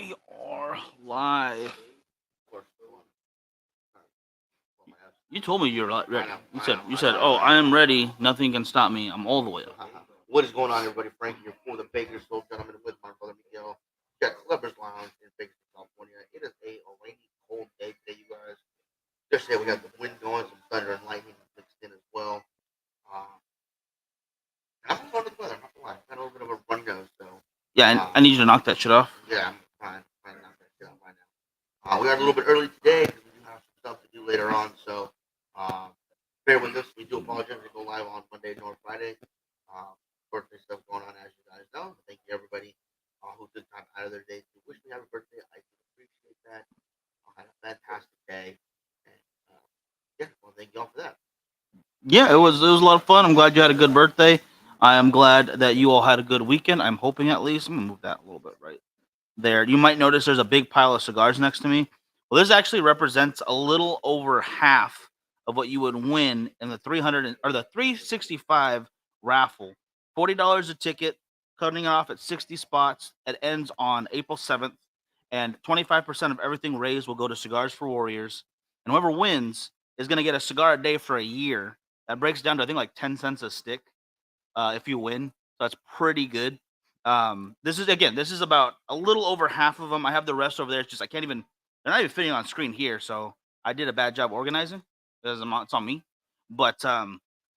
We are live. You told me you're ready. You said, "Oh, I am ready. Nothing can stop me. I'm all the way up." What is going on, everybody? Frankie, you're for the Bakersfield gentleman with my brother Miguel. At Clubbers Lounge in Bakersfield, California. It is a rainy, cold day today, you guys. Just today we got the wind going, some thunder and lightning mixed in as well. Um, I'm fun with the weather, I'm not gonna lie. Got a little bit of a runny nose, so Yeah, I need you to knock that shit off. yeah, I'm fine not that shit out right now. We got a little bit early today because we do have some stuff to do later on, so um, bear with us. We do apologize. We go live on Monday nor Friday. Birthday stuff going on, as you guys know. Thank you, everybody who took time out of their day to wish me happy birthday. I do appreciate that. I had a fantastic day, and yeah, well, thank you all for that. Yeah, it was a lot of fun. I'm glad you had a good birthday. I am glad that you all had a good weekend. I'm hoping at least. I'm gonna move that a little bit right there. You might notice there's a big pile of cigars next to me. Well, this actually represents a little over half of what you would win in the 300 or the 365 raffle. $40 a ticket, cutting off at 60 spots. It ends on April 7th, and 25% of everything raised will go to Cigars for Warriors. And whoever wins is going to get a cigar a day for a year. That breaks down to I think like 10 cents a stick if you win. So that's pretty good. This is about a little over half of them. I have the rest over there. It's just I can't even. They're not even fitting on screen here, so I did a bad job organizing. It's on me. But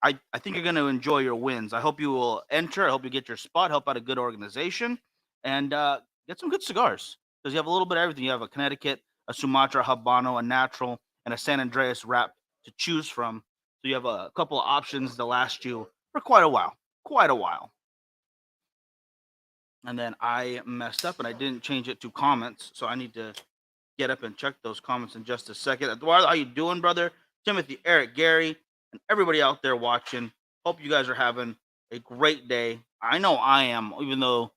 I think you're going to enjoy your wins. I hope you will enter. I hope you get your spot. Help out a good organization and get some good cigars because you have a little bit of everything. You have a Connecticut, a Sumatra Habano, a natural, and a San Andreas wrap to choose from. So you have a couple of options to last you for quite a while. Quite a while. And then I messed up and I didn't change it to comments, so I need to get up and check those comments in just a second. Eduardo, how you doing, brother? Timothy, Eric, Gary, and everybody out there watching. Hope you guys are having a great day. I know I am, even though,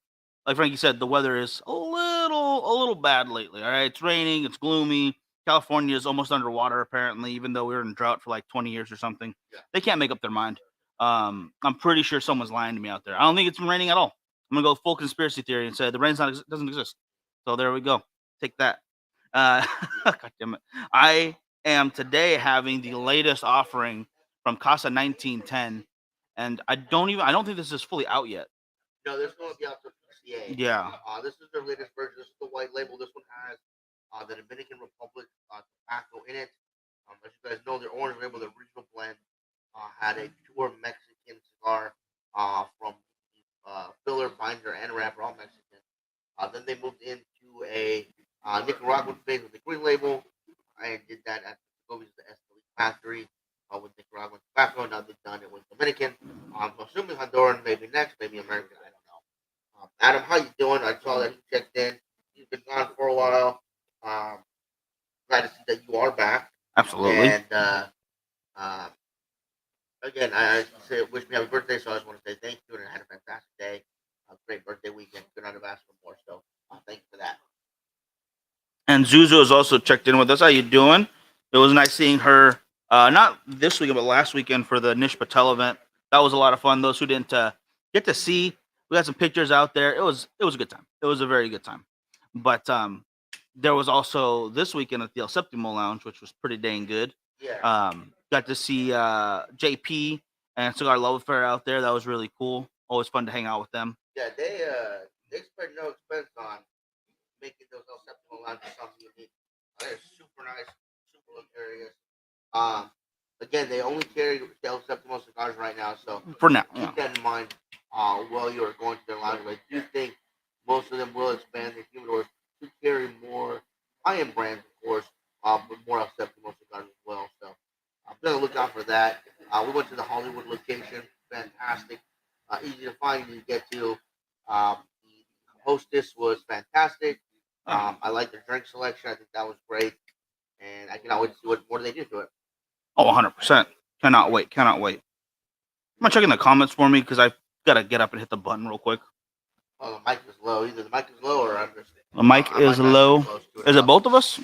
like Frankie said, the weather is a little bad lately. All right, it's raining, it's gloomy. California is almost underwater, apparently, even though we were in drought for like 20 years or something. They can't make up their mind. I'm pretty sure someone's lying to me out there. I don't think it's been raining at all. I'm gonna go full conspiracy theory and say the rain's not doesn't exist. So there we go. Take that. God damn it. I am today having the latest offering from Casa 1910, and I don't think this is fully out yet. No, there's going to be out to PCA. Yeah. This is their latest version. This is the white label. This one has the Dominican Republic tobacco in it. As you guys know, their orange label, the original blend, had a pure Mexican cigar from filler, binder, and wrapper, all Mexican. Then they moved into a Nicaraguan phase with the green label. I did that at the Esteli factory with Nicaraguan tobacco. Now they've done it with Dominican. So assuming Honduran, maybe next, maybe American, I don't know. Adam, how you doing? I saw that you checked in. You've been gone for a while. Um, Glad to see that you are back. Absolutely. And uh, again, I say wish me happy birthday. So I just want to say thank you, and I had a fantastic day, a great birthday weekend. Could not have asked for more. So thank you for that. And Zuzu has also checked in with us. How you doing? It was nice seeing her. Not this weekend, but last weekend for the Nish Patel event. That was a lot of fun. Those who didn't get to see, we got some pictures out there. It was a good time. It was a very good time. But there was also this weekend at the El Septimo Lounge, which was pretty dang good. Yeah. Got to see JP and Cigar Love Affair out there. That was really cool. Always fun to hang out with them. Yeah, they spend no expense on making those El Septimo lounges something unique. They're super nice, super luxurious. Um, Again, they only carry El Septimo cigars right now, so For now, keep yeah. that in mind while you are going to their lounge. I do think most of them will expand their humidors to carry more high-end brands, of course, but more El Septimo cigars as well. So I'm going to look out for that. We went to the Hollywood location, fantastic, easy to find, easy to get to. The hostess was fantastic. I like their drink selection. I think that was great, and I cannot wait to see what more they do to it. Oh, 100%. Cannot wait. Cannot wait. I'm gonna check in the comments for me because I gotta get up and hit the button real quick. Oh, the mic is low. Either the mic is low or I'm just. The mic I is might not be low. close to it Is it enough. both of us?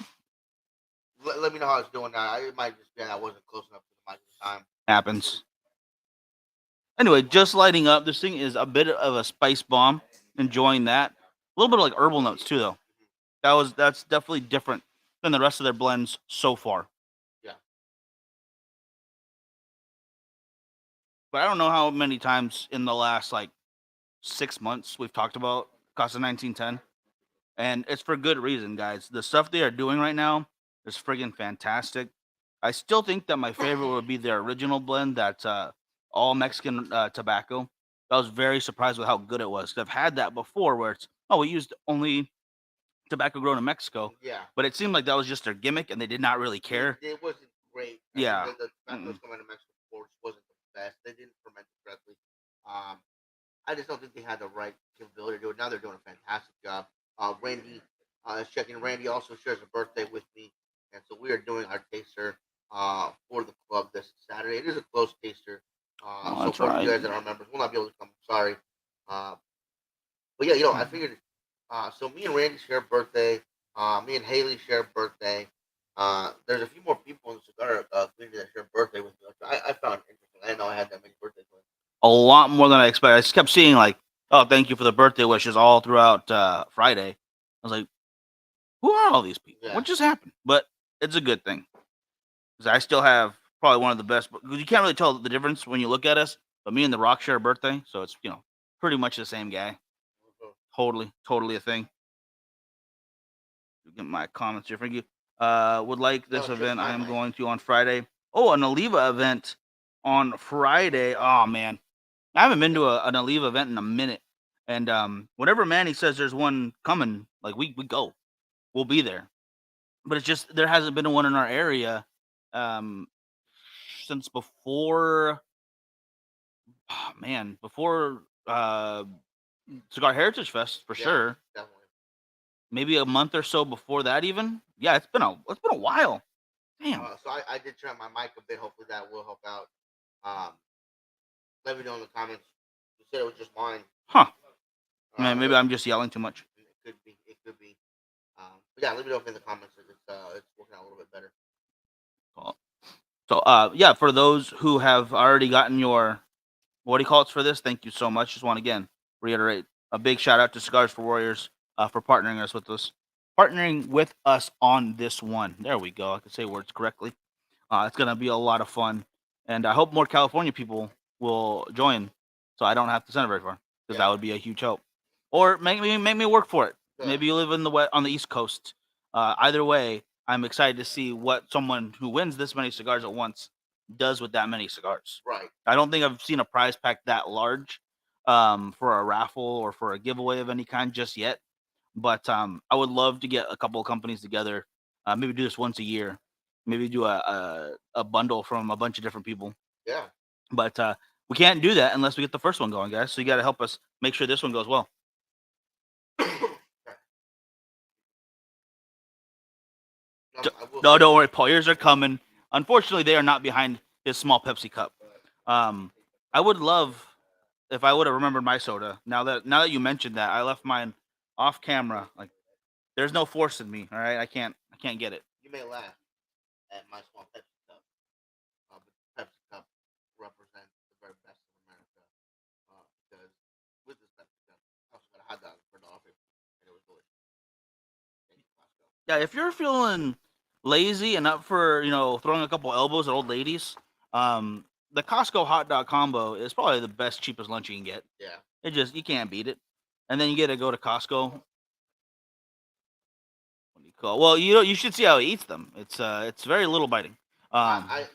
Let me know how it's doing now. It might just be that I wasn't close enough to the mic this time. Happens. Anyway, just lighting up. This thing is a bit of a spice bomb. Enjoying that. A little bit of like herbal notes too, though. That's definitely different than the rest of their blends so far. Yeah. But I don't know how many times in the last like 6 months we've talked about Casa 1910, and it's for good reason, guys. The stuff they are doing right now is friggin' fantastic. I still think that my favorite would be their original blend, that's all Mexican tobacco. I was very surprised with how good it was. I've had that before, where it's we used only tobacco grown in Mexico, Yeah. but it seemed like that was just their gimmick, and they did not really care. It wasn't great. I Yeah. mean, the tobacco's coming out of Mexico before wasn't the best. They didn't ferment it correctly. I just don't think they had the right capability to do it. Now they're doing a fantastic job. Randy is checking. Randy also shares a birthday with me, and so we are doing our taster for the club this Saturday. It is a close taster, so That's for you right. guys that are members, will not be able to come. Sorry, uh, but yeah, I figured. So me and Randy share a birthday. Me and Haley share a birthday. There's a few more people in the cigar community that share a birthday with me, which I found interesting. I didn't know I had that many birthdays. A lot more than I expected. I just kept seeing like, "Oh, thank you for the birthday wishes" all throughout Friday. I was like, "Who are all these people? Yeah. What just happened?" But it's a good thing, 'cause I still have probably one of the best. Because you can't really tell the difference when you look at us. But me and The Rock share a birthday, so it's pretty much the same guy. Totally a thing. Get my comments here. Thank you. Would like this event. I am going to on Friday. Oh, an Oliva event on Friday. Oh man, I haven't been to an Oliva event in a minute. And whenever Manny says there's one coming, like we go, we'll be there. But it's just there hasn't been one in our area um, since before. Oh, man, before Cigar Heritage Fest for sure. Definitely. Maybe a month or so before that, even. Yeah, it's been a while. Damn. So I did turn my mic a bit. Hopefully that will help out. Let me know in the comments. You said it was just mine. Huh. Man, maybe I'm just yelling too much. It could be. It could be. But yeah, let me know if in the comments it's working out a little bit better. Cool. So yeah, for those who have already gotten your what do you call it for this, thank you so much. Just want to again reiterate a big shout out to Cigars for Warriors for partnering with us on this one. There we go. I can say words correctly. It's gonna be a lot of fun, and I hope more California people will join, so I don't have to send it very far, because that would be a huge help. Or make me work for it. Yeah. Maybe you live on the East Coast. Either way, I'm excited to see what someone who wins this many cigars at once does with that many cigars. Right. I don't think I've seen a prize pack that large for a raffle or for a giveaway of any kind just yet. But I would love to get a couple of companies together, maybe do this once a year, maybe do a bundle from a bunch of different people. Yeah. But we can't do that unless we get the first one going, guys. So you got to help us make sure this one goes well. No, don't worry, Paul. Yours are coming. Unfortunately, they are not behind his small Pepsi cup. I would love if I would have remembered my soda. Now that you mentioned that, I left mine off camera. Like, there's no force in me. All right, I can't get it. You may laugh at my small Pepsi cup, but Pepsi cup represents the very best of America. Because with this Pepsi cup, I also got a hot dog for the office, and it was delicious. Yeah, if you're feeling lazy and up for throwing a couple elbows at old ladies, the Costco hot dog combo is probably the best, cheapest lunch you can get. Yeah. You can't beat it. And then you get to go to Costco. What do you call? Well, you should see how he eats them. It's very little biting. I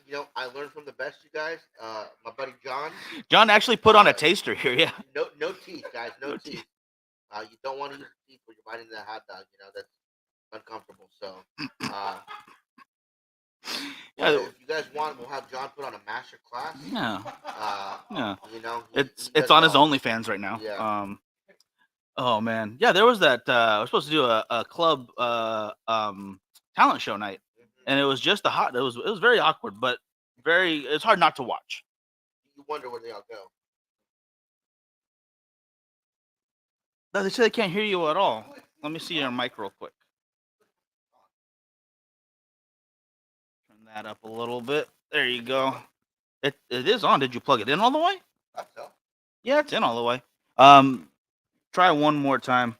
learned from the best, you guys. My buddy John. John actually put on a taster here. Yeah. No teeth, guys. No teeth. You don't want to use teeth when you're biting that hot dog. That's uncomfortable. So, yeah, if you guys want, we'll have John put on a master class. Yeah. Yeah. It's on his OnlyFans right now. Yeah. Oh man, yeah. There was that. We're supposed to do a club talent show night, and it was just it was very awkward, but it's hard not to watch. You wonder where they all go. No, they say they can't hear you at all. Let me see your mic real quick. Turn that up a little bit. There you go. It is on. Did you plug it in all the way? I so. Yeah, it's in all the way. Try one more time.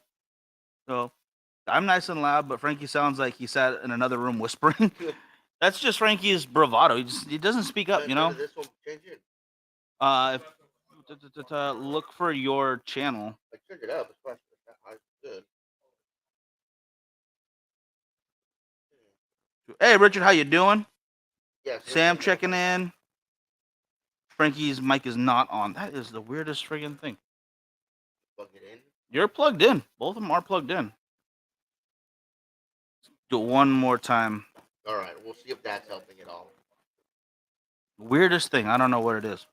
So I'm nice and loud, but Frankie sounds like he sat in another room whispering. That's just Frankie's bravado. He doesn't speak up, you know. This one change it. If look for your channel. I turned it up. It's fine. It's good. Hey, Richard, how you doing? Yes. Sam checking in. Frankie's mic is not on. That is the weirdest friggin' thing. Plug it in. You're plugged in. Both of them are plugged in. Do it one more time. All right. We'll see if that's helping at all. Weirdest thing. I don't know what it is.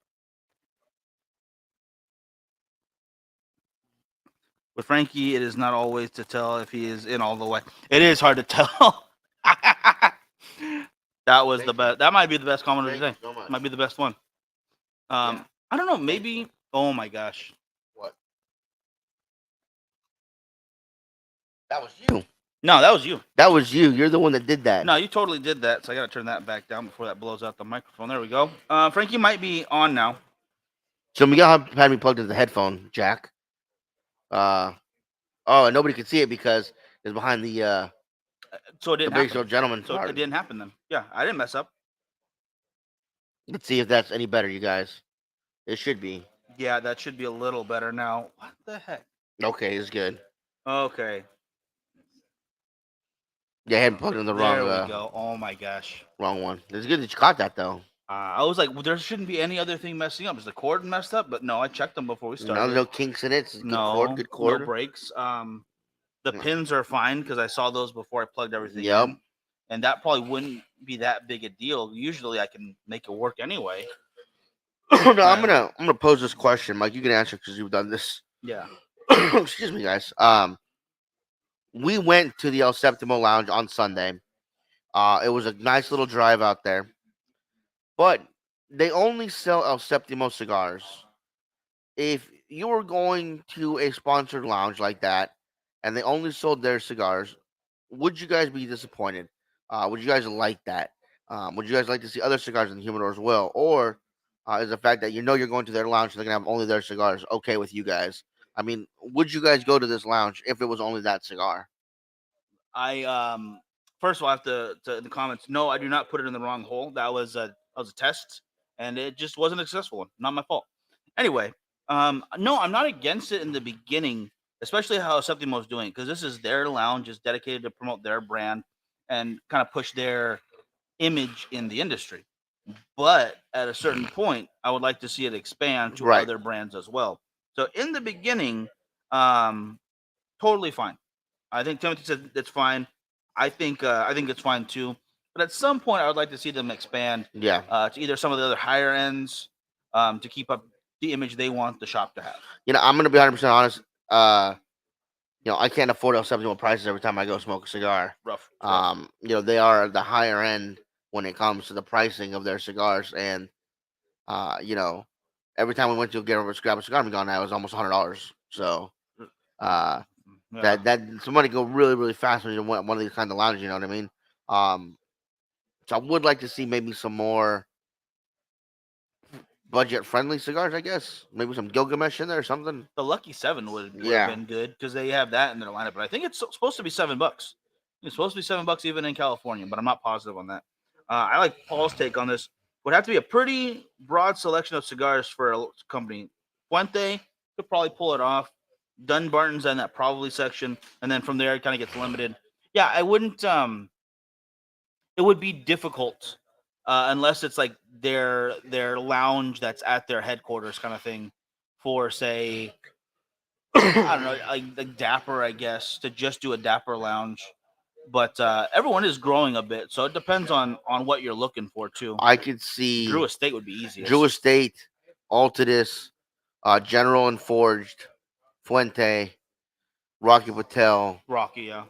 With Frankie, it is not always to tell if he is in all the way. It is hard to tell. That was the best. That might be the best comment of the day. So much. Might be the best one. I don't know. Maybe. Oh my gosh. What? That was you. No, that was you. That was you. You're the one that did that. No, you totally did that. So I got to turn that back down before that blows out the microphone. There we go. Frankie might be on now. So Miguel had me plugged into the headphone jack. Oh, and nobody could see it because it's behind the So it didn't big happen. old gentleman. So it didn't happen then. Yeah, I didn't mess up. Let's see if that's any better, you guys. It should be. Yeah, that should be a little better now. What the heck? Okay, it's good. Okay. Yeah, I had plugged in the wrong. There we go. Oh my gosh. Wrong one. It's good that you caught that though. I was like, well, there shouldn't be any other thing messing up. Is the cord messed up? But no, I checked them before we started. No kinks in it. It's good cord. No breaks. The pins are fine because I saw those before I plugged everything Yep. in. And that probably wouldn't be that big a deal. Usually I can make it work anyway. No, I'm gonna pose this question, Mike. You can answer because you've done this. Yeah. Excuse me, guys. We went to the El Septimo Lounge on Sunday. It was a nice little drive out there, but they only sell El Septimo cigars. If you were going to a sponsored lounge like that, and they only sold their cigars, would you guys be disappointed? Would you guys like that? Would you guys like to see other cigars in the humidor as well, or is the fact that you're going to their lounge and they're gonna have only their cigars okay with you guys? I mean, would you guys go to this lounge if it was only that cigar? I first of all I have to in the comments. No, I do not put it in the wrong hole. That was a test, and it just wasn't a successful one. Not my fault. Anyway, no, I'm not against it in the beginning, especially how Septimo's doing because this is their lounge, is dedicated to promote their brand and kind of push their image in the industry. But at a certain point, I would like to see it expand to Right. other brands as well. So in the beginning, totally fine. I think Timothy said it's fine. I think it's fine too. But at some point, I would like to see them expand Yeah. to either some of the other higher ends to keep up the image they want the shop to have. I'm gonna be 100% honest. I can't afford El Septimo prices every time I go smoke a cigar. Rough. They are the higher end when it comes to the pricing of their cigars, and every time we went to grab a cigar, we gone now it was almost $100. So, Yeah. that somebody go really really fast when you want one of these kind of lounges. You know what I mean? So I would like to see maybe some more budget friendly cigars. I guess maybe some Gilgamesh in there or something. The Lucky 7 would Yeah. have been good because they have that in their lineup. But I think it's supposed to be $7. It's supposed to be $7 even in California, but I'm not positive on that. I like Paul's take on this. Would have to be a pretty broad selection of cigars for a company. Fuente could probably pull it off. Dunbarton's in that probably section, and then from there it kind of gets limited. Yeah, I wouldn't. It would be difficult unless it's like their lounge that's at their headquarters kind of thing for say I don't know like Dapper, I guess, to just do a Dapper lounge. But everyone is growing a bit, so it depends on what you're looking for too. I could see Drew Estate would be easiest. Drew Estate, Altadis, General and Forged, Fuente, Rocky Patel. Rocky, yeah.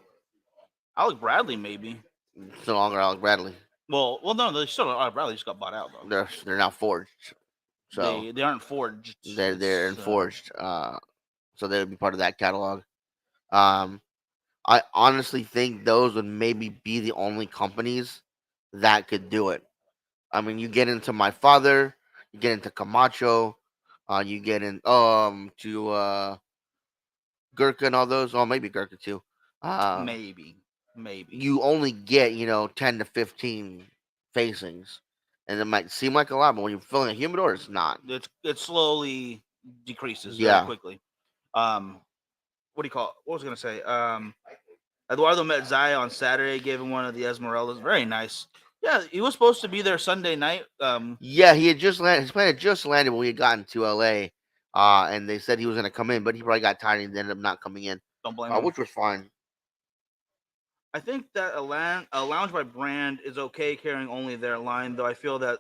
Alec Bradley, maybe. It's no longer Alec Bradley. Well, no, they still Alec Bradley just got bought out though. They're now forged, so they aren't forged. they're in forged. So they would be part of that catalog. I honestly think those would maybe be the only companies that could do it. I mean, you get into My Father, you get into Camacho, you get in to Gurkha and all those. Oh, maybe Gurkha too. Uh, Maybe, maybe you only get 10 to 15 facings, and it might seem like a lot, but when you're filling a humidor, it's not. it slowly decreases very Yeah. quickly. What do you call it? What was I gonna say? Eduardo met Zaya on Saturday, gave him one of the Esmeraldas. Very nice. Yeah, he was supposed to be there Sunday night. Yeah, he had just landed. His plane had just landed when we had gotten to LA, and they said he was going to come in, but he probably got tired and ended up not coming in, Don't blame him. which was fine. I think that a lounge by brand is okay carrying only their line, though I feel that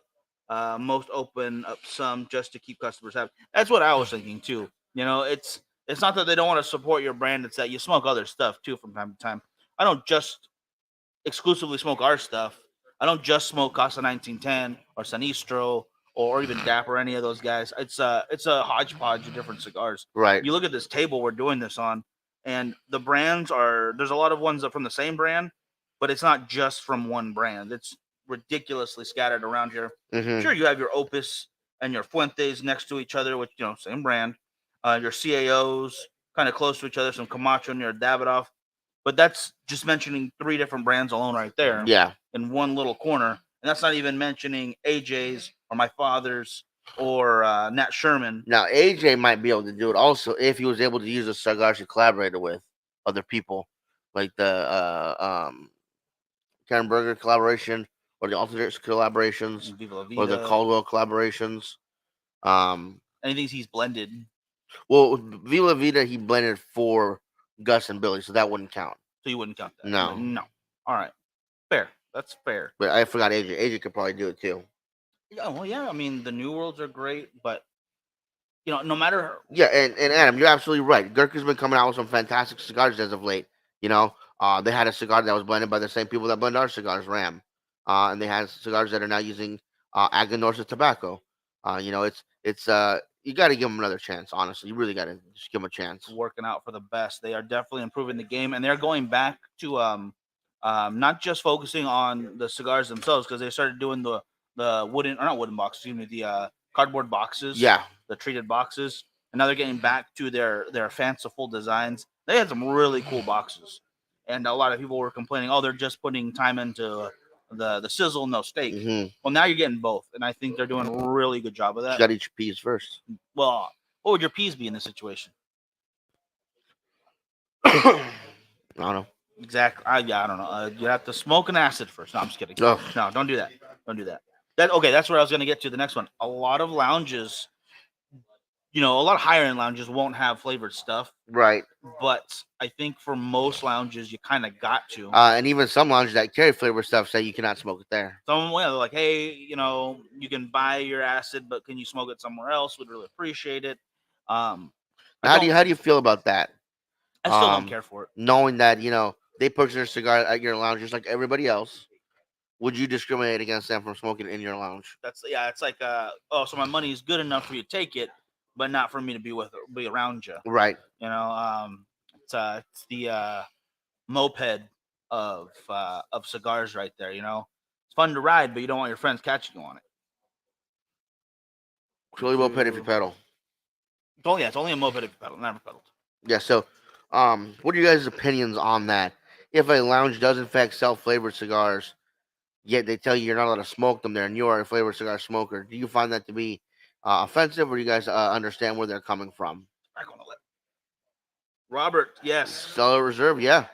most open up some just to keep customers happy. That's what I was thinking too. It's not that they don't want to support your brand; it's that you smoke other stuff too from time to time. I don't just exclusively smoke our stuff. I don't just smoke Casa 1910 or Sinistro or even Dap or any of those guys. It's a hodgepodge of different cigars. Right. You look at this table we're doing this on, and the brands are there's a lot of ones that from the same brand, but it's not just from one brand. It's ridiculously scattered around here. Mm-hmm. Sure, you have your Opus and your Fuentes next to each other, which same brand. Your CAOs kind of close to each other, some Camacho and your Davidoff, but that's just mentioning three different brands alone right there Yeah. in one little corner. And that's not even mentioning AJ's or my father's or Nat Sherman. Now AJ might be able to do it also if he was able to use a cigar he collaborated with other people, like the Karen Berger collaboration or the Alternates collaborations Viva La or the Vida. Caldwell collaborations. Anything he's blended. Well, Viva Vida he blended for Gus and Billy, so that wouldn't count. So you wouldn't count that. No. No. All right. Fair. That's fair. But I forgot AJ. AJ could probably do it too. Yeah, well, yeah. I mean, the New Worlds are great, but no matter. Yeah, and Adam, you're absolutely right. Gurkha's been coming out with some fantastic cigars as of late. They had a cigar that was blended by the same people that blend our cigars, Ram. And they had cigars that are now using Aganorsa tobacco. It's you got to give them another chance. Honestly, you really got to just give them a chance. Working out for the best. They are definitely improving the game, and they're going back to not just focusing on the cigars themselves, because they started doing the wooden or not wooden boxes, excuse me, the cardboard boxes, Yeah, the treated boxes, and now they're getting back to their fanciful designs. They had some really cool boxes, and a lot of people were complaining, oh, they're just putting time into the sizzle, no steak. mm-hmm. Well, now you're getting both, and I think they're doing a really good job of that. You got to eat your peas first. Well, what would your peas be in this situation? I don't know. Exactly. I don't know. You have to smoke an acid first. No, I'm just kidding. Ugh. No, don't do that. Don't do that. Okay. That's where I was going to get to the next one. A lot of lounges, a lot of higher end lounges won't have flavored stuff, Right. but I think for most lounges, you kind of got to. And even some lounges that carry flavor stuff say you cannot smoke it there. Some they're like, hey, you can buy your acid, but can you smoke it somewhere else? Would really appreciate it. How do you feel about that? I still don't care for it. Knowing that they purchase their cigar at your lounge just like everybody else, would you discriminate against them from smoking in your lounge? It's like so my money is good enough for you to take it, but not for me to be around you. Right. It's the moped of cigars right there. It's fun to ride, but you don't want your friends catching you on it. It's really moped if you pedal. It's only a moped if you pedal. Never pedaled. Yeah. So, what are you guys' opinions on that? If a lounge does in fact sell flavored cigars, yet they tell you you're not allowed to smoke them there, and you are a flavored cigar smoker, do you find that to be offensive, or do you guys understand where they're coming from? Robert, yes. Cellar Reserve, yeah.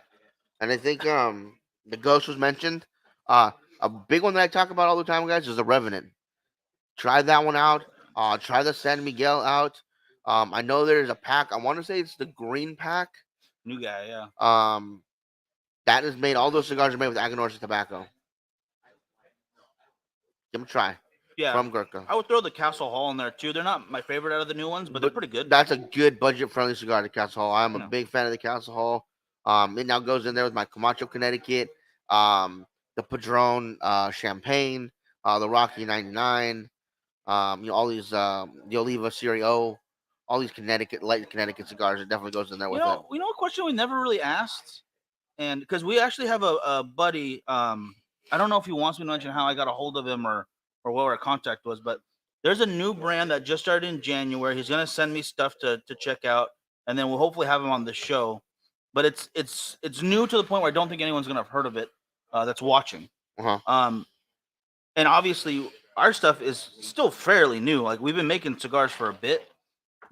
And I think the Ghost was mentioned. A big one that I talk about all the time, guys, is the Revenant. Try that one out. Try the San Miguel out. I know there's a pack. I want to say it's the green pack. New guy, yeah. That is made. All those cigars are made with Aganorsa tobacco. Give them a try. Yeah. From Gurkha. I would throw the Castle Hall in there too. They're not my favorite out of the new ones, but they're pretty good. That's a good budget-friendly cigar, the Castle Hall. I'm a big fan of the Castle Hall. It now goes in there with my Camacho, Connecticut, the Padron Champagne, the Rocky 99, all these, the Oliva Serio, all these light Connecticut cigars. It definitely goes in there with it. You know a question we never really asked? And because we actually have a buddy, I don't know if he wants me to mention how I got a hold of him or what our contact was, but there's a new brand that just started in January. He's going to send me stuff to check out, and then we'll hopefully have him on the show. but it's new to the point where I don't think anyone's gonna have heard of it that's watching. Uh-huh. And obviously our stuff is still fairly new. Like we've been making cigars for a bit,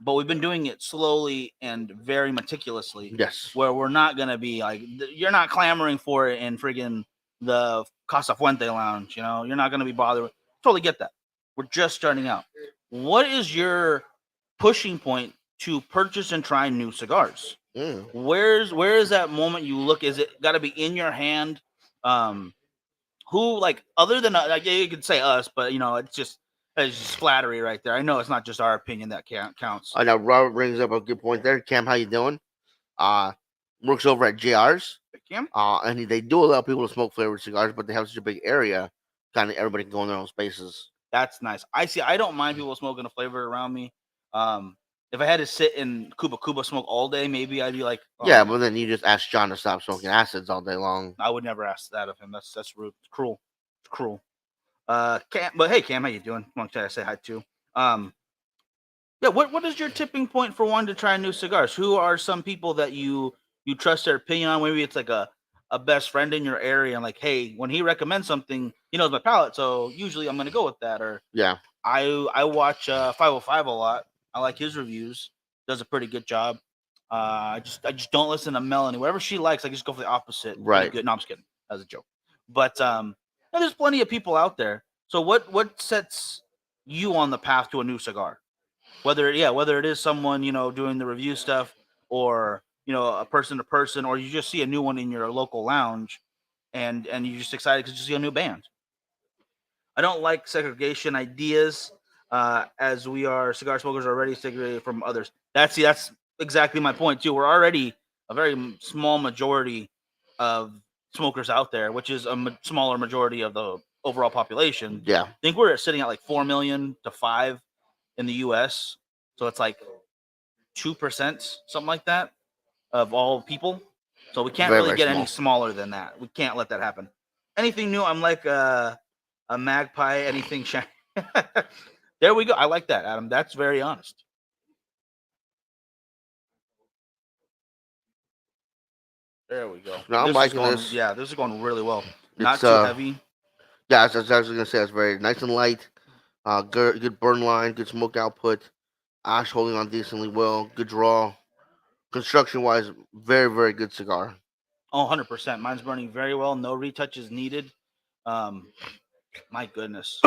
but we've been doing it slowly and very meticulously. Yes. Where we're not gonna be like you're not clamoring for it in friggin' the Casa Fuente lounge. You're not gonna be bothered. Totally get that. We're just starting out. What is your pushing point to purchase and try new cigars? Mm. Where is that moment you look? Is it got to be in your hand? Who like other than like you could say us, but it's just flattery right there. I know it's not just our opinion that counts. I know Robert brings up a good point there. Cam, how you doing? Uh, Works over at JR's. Cam? And they do allow people to smoke flavored cigars, but they have such a big area, kind of everybody can go in their own spaces. That's nice. I see. I don't mind people smoking a flavor around me. If I had to sit in Cuba smoke all day, maybe I'd be like, oh, Yeah, but then you just ask John to stop smoking acids all day long. I would never ask that of him. That's rude. It's cruel. It's cruel. Cam, but hey, Cam, how you doing? Long time I say hi to. Yeah. What is your tipping point for wanting to try new cigars? Who are some people that you trust their opinion on? Maybe it's like a best friend in your area, and like, hey, when he recommends something, he knows my palate, so usually I'm gonna go with that. Or Yeah, I watch 505 a lot. I like his reviews. Does a pretty good job. I just don't listen to Melanie. Whatever she likes, I just go for the opposite. Right. Pretty good. No, I'm just kidding. That was a joke. But there's plenty of people out there. So what sets you on the path to a new cigar? Whether it is someone doing the review stuff, or a person to person, or you just see a new one in your local lounge, and you're just excited because you see a new band. I don't like segregation ideas, as we are cigar smokers are already segregated from others. That's exactly my point too. We're already a very small majority of smokers out there, which is a smaller majority of the overall population. yeah. I think we're sitting at like 4 million to 5 in the U.S. So it's like 2%, something like that, of all people. So we can't Very, really very get small. any smaller than that. We can't let that happen. Anything new, I'm like a magpie. Anything shiny. There we go. I like that, Adam. That's very honest. There we go. No, I'm This is liking going. this. Yeah, this is going really well. Not It's too heavy. yeah, I was gonna say it's very nice and light. Good burn line, good smoke output. Ash holding on decently well. Good draw. Construction wise, very, very good cigar. Oh, 100%. Mine's burning very well. No retouches needed. Um, my goodness.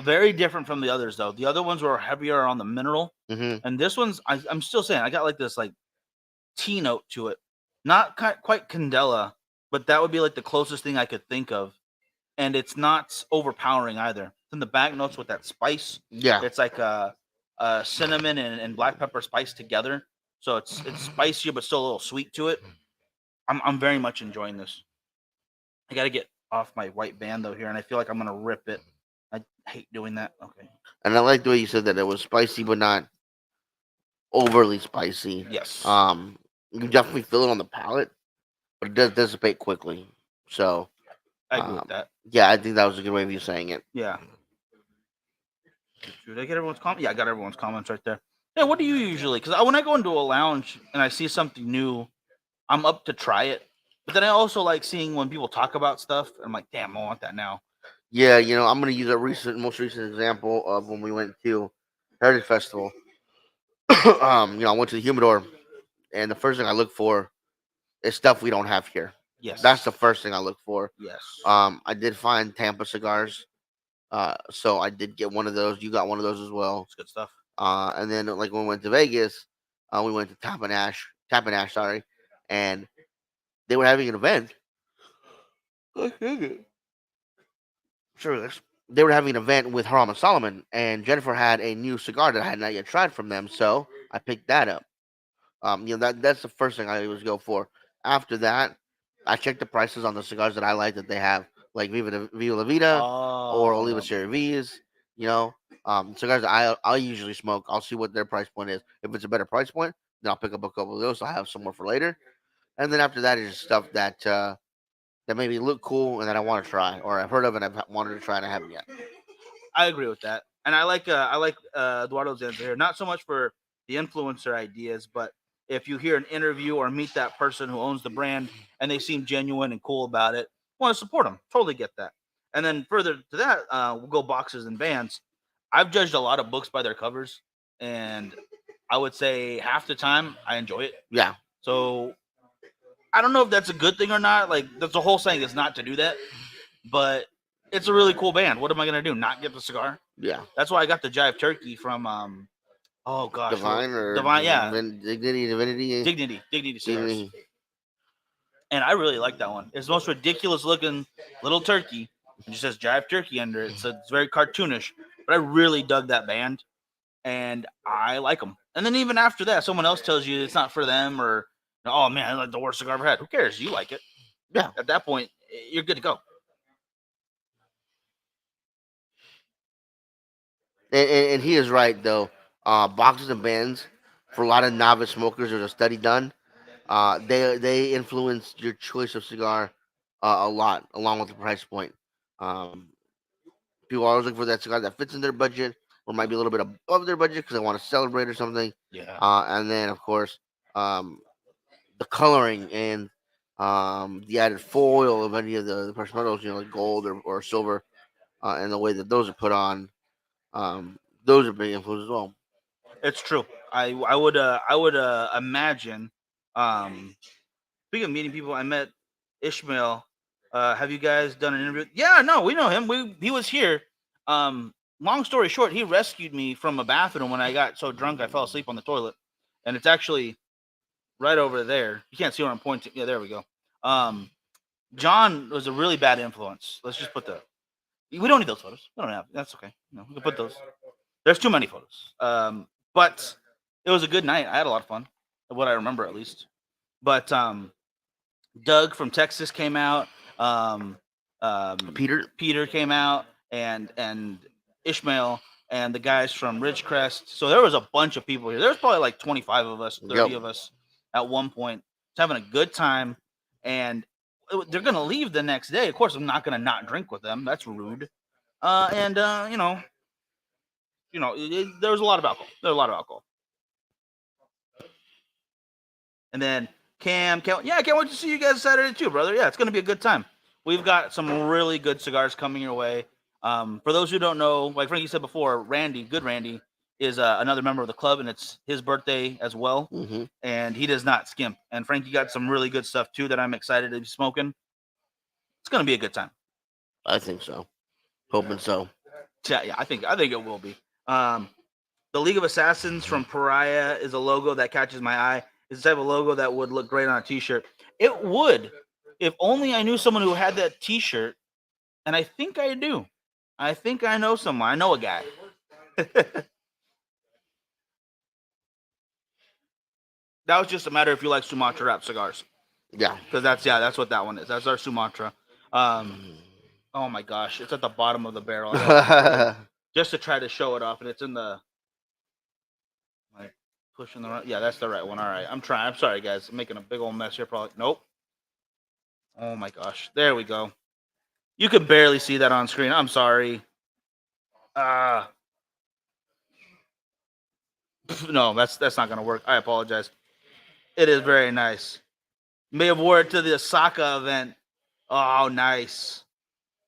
Very different from the others though. The other ones were heavier on the mineral, and this one's I'm still saying I got like this like tea note to it. Not quite Candela, but that would be like the closest thing I could think of. And it's not overpowering either. It's in the back notes with that spice. Yeah, It's like a cinnamon and black pepper spice together. So it's spicier but still a little sweet to it. I'm very much enjoying this. I got to get off my white band though here, and I feel like I'm gonna rip it. I hate doing that. Okay. and I like the way you said that it was spicy, but not overly spicy. Yes. You definitely feel it on the palate, but it does dissipate quickly. So, I agree with that. yeah, I think that was a good way of you saying it. Yeah. Did I get everyone's comment? Yeah, I got everyone's comments right there. Yeah, what do you usually? Because when I go into a lounge and I see something new, I'm up to try it. But then I also like seeing when people talk about stuff. And I'm like, damn, I want that now. Yeah, I'm gonna use a most recent example of when we went to Heritage Festival. I went to the humidor, and the first thing I look for is stuff we don't have here. Yes. That's the first thing I look for. Yes. I did find Tampa cigars. So I did get one of those. You got one of those as well. It's good stuff. And then like when we went to Vegas, we went to Tap and Ash, sorry, and they were having an event. Sure, they were having an event with Haram and Solomon, and Jennifer had a new cigar that I had not yet tried from them, so I picked that up. That's the first thing I always go for. After that, I check the prices on the cigars that I like that they have, like Viva La Vida or Oliva Cherry V's. Cigars that I usually smoke. I'll see what their price point is. If it's a better price point, then I'll pick up a couple of those. So I have some more for later. And then after that is just stuff that maybe look cool and that I want to try, or I've heard of and I've wanted to try and I haven't yet. I agree with that, and I like Eduardo's answer here. Not so much for the influencer ideas, but if you hear an interview or meet that person who owns the brand and they seem genuine and cool about it, want to support them. Totally get that. And then further to that, we'll go boxes and bands. I've judged a lot of books by their covers, and I would say half the time I enjoy it. Yeah. So I don't know if that's a good thing or not. Like, that's the whole saying is not to do that, but it's a really cool band. What am I gonna do? Not get the cigar? Yeah. That's why I got the Jive Turkey from oh gosh, Divine, yeah, Divinity. Dignity Cigars. And I really like that one. It's the most ridiculous looking little turkey. It just says Jive Turkey under it, so it's very cartoonish. But I really dug that band, and I like them. And then even after that, someone else tells you it's not for them, or oh man, I like the worst cigar I've ever had. Who cares? You like it. Yeah. At that point, you're good to go. And he is right though. Boxes and bands for a lot of novice smokers. There's a study done. They influence your choice of cigar a lot, along with the price point. Um, People always look for that cigar that fits in their budget, or might be a little bit above their budget because they want to celebrate or something. Yeah. And then of course, the coloring and the added foil of any of the precious metals, like gold or silver, and the way that those are put on. Those are big influences as well. It's true. I would imagine. Speaking of meeting people, I met Ishmael. Have you guys done an interview? Yeah, no, we know him. He was here. Long story short, he rescued me from a bathroom when I got so drunk I fell asleep on the toilet, and it's actually right over there. You can't see where I'm pointing. Yeah, there we go. John was a really bad influence. Let's just put the. We don't need those photos. We don't have. That's okay. No, we can put those. There's too many photos. But it was a good night. I had a lot of fun, what I remember at least. But Doug from Texas came out. Peter came out, and Ishmael and the guys from Ridgecrest. So there was a bunch of people here. There's probably like 25 of us, 30 of us at one point, having a good time. And they're gonna leave the next day. Of course, I'm not gonna not drink with them. That's rude. And there was a lot of alcohol. And then Cam, yeah, I can't wait to see you guys Saturday too, brother. Yeah, it's gonna be a good time. We've got some really good cigars coming your way. For those who don't know, like Frankie said before, Randy is another member of the club, and it's his birthday as well. Mm-hmm. And he does not skimp. And Frankie got some really good stuff too that I'm excited to be smoking. It's gonna be a good time. I think so. Hoping so. Yeah, I think it will be. The League of Assassins from Pariah is a logo that catches my eye. It's the type of logo that would look great on a T-shirt. It would, if only I knew someone who had that T-shirt, and I think I do. I think I know someone. I know a guy. That was just a matter if you like Sumatra wrap cigars. Yeah. Because that's what that one is. That's our Sumatra. Oh my gosh, it's at the bottom of the barrel. Just to try to show it off, and it's in the pushing the right. Yeah, that's the right one. All right, I'm trying. I'm sorry, guys. I'm making a big old mess here. Probably. Nope. Oh my gosh. There we go. You can barely see that on screen. I'm sorry. No, that's not gonna work. I apologize. It is very nice. May have wore it to the Saka event. Oh, nice.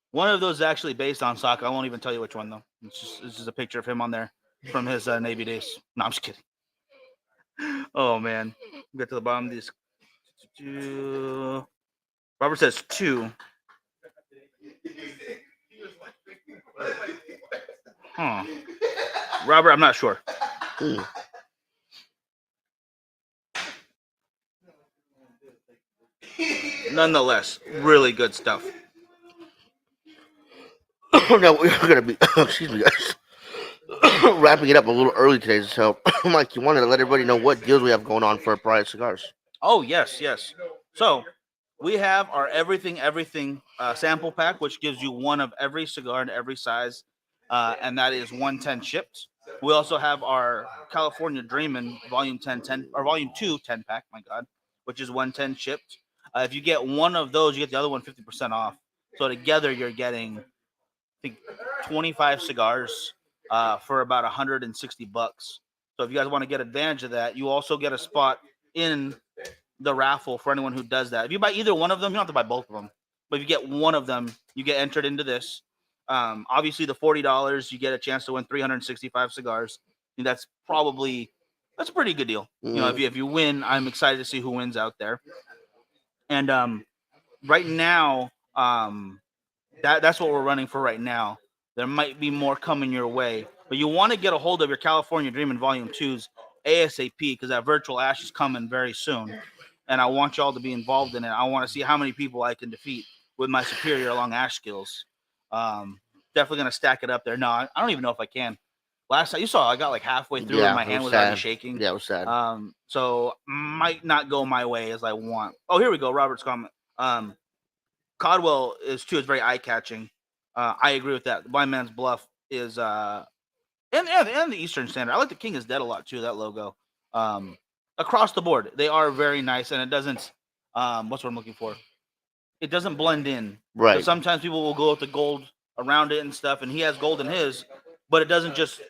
One of those is actually based on Saka. I won't even tell you which one though. It's just a picture of him on there from his Navy days. No, I'm just kidding. Oh man, get to the bottom of these. Robert says 2. Huh. Robert, I'm not sure. Nonetheless, really good stuff. Now we're gonna be excuse me, guys. Wrapping it up a little early today, so Mike, you wanted to let everybody know what deals we have going on for Pariah Cigars. Oh yes. So we have our everything sample pack, which gives you one of every cigar in every size, and that is 110 shipped. We also have our California Dreamin Volume 10 or Volume 2 10 pack. My God, which is 110 shipped. If you get one of those, you get the other one 50% off. So together, you're getting, I think, 25 cigars for about $160. So if you guys want to get advantage of that, you also get a spot in the raffle for anyone who does that. If you buy either one of them, you don't have to buy both of them. But if you get one of them, you get entered into this. Obviously, the $40, you get a chance to win 365 cigars. And that's a pretty good deal. You know, if you win, I'm excited to see who wins out there. And right now, that's what we're running for right now. There might be more coming your way, but you want to get a hold of your California Dreamin' Volume 2s ASAP because that virtual ash is coming very soon. And I want y'all to be involved in it. I want to see how many people I can defeat with my superior long ash skills. Definitely going to stack it up there. No, I don't even know if I can. Last time you saw, I got like halfway through and my hand was already shaking. Yeah, it was sad. So might not go my way as I want. Oh, here we go. Robert's comment. Codwell is very eye catching. I agree with that. The Blind Man's Bluff is and the Eastern Standard. I like the King is Dead a lot too. That logo. Across the board, they are very nice, and it doesn't. What's what I'm looking for? It doesn't blend in. Right. So sometimes people will go with the gold around it and stuff, and he has gold in his, but it doesn't just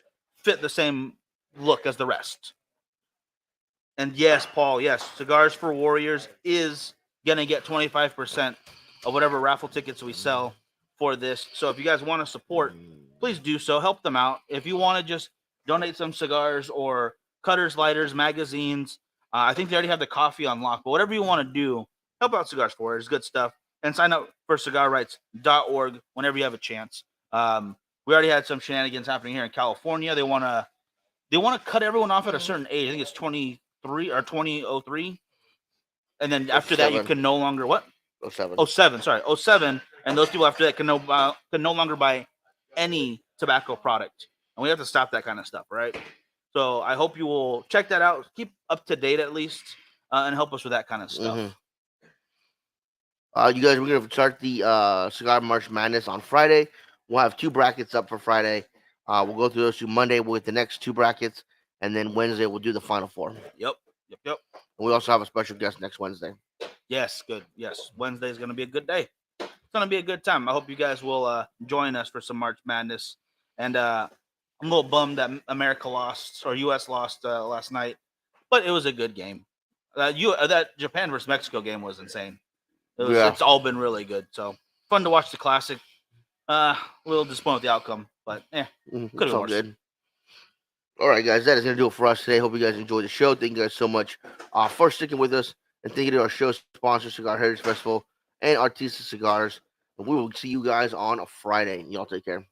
fit the same look as the rest. And yes, Paul, yes, Cigars for Warriors is going to get 25% of whatever raffle tickets we sell for this. So if you guys want to support, please do so. Help them out. If you want to just donate some cigars or cutters, lighters, magazines, I think they already have the coffee on lock, but whatever you want to do, help out Cigars for Warriors. Good stuff. And sign up for cigarrights.org whenever you have a chance. We already had some shenanigans happening here in California. They want to cut everyone off at a certain age. I think it's 23 or 2003. And then after that, you can no longer what? 07. Sorry, 07. And those people after that can no longer buy any tobacco product. And we have to stop that kind of stuff, right? So I hope you will check that out. Keep up to date at least, and help us with that kind of stuff. You guys, we're going to start the Cigar March Madness on Friday. We'll have 2 brackets up for Friday. We'll go through those 2 Monday with the next 2 brackets. And then Wednesday, we'll do the final 4. Yep. And we also have a special guest next Wednesday. Yes, good. Yes, Wednesday is going to be a good day. It's going to be a good time. I hope you guys will join us for some March Madness. And I'm a little bummed that America lost or U.S. lost last night, but it was a good game. That Japan versus Mexico game was insane. It's all been really good. So fun to watch the classic. A little disappointed with the outcome, but could have been good. All right, guys, that is going to do it for us today. Hope you guys enjoyed the show. Thank you guys so much for sticking with us. And thank you to our show sponsor, Cigar Heritage Festival and Artista Cigars. And we will see you guys on a Friday. Y'all take care.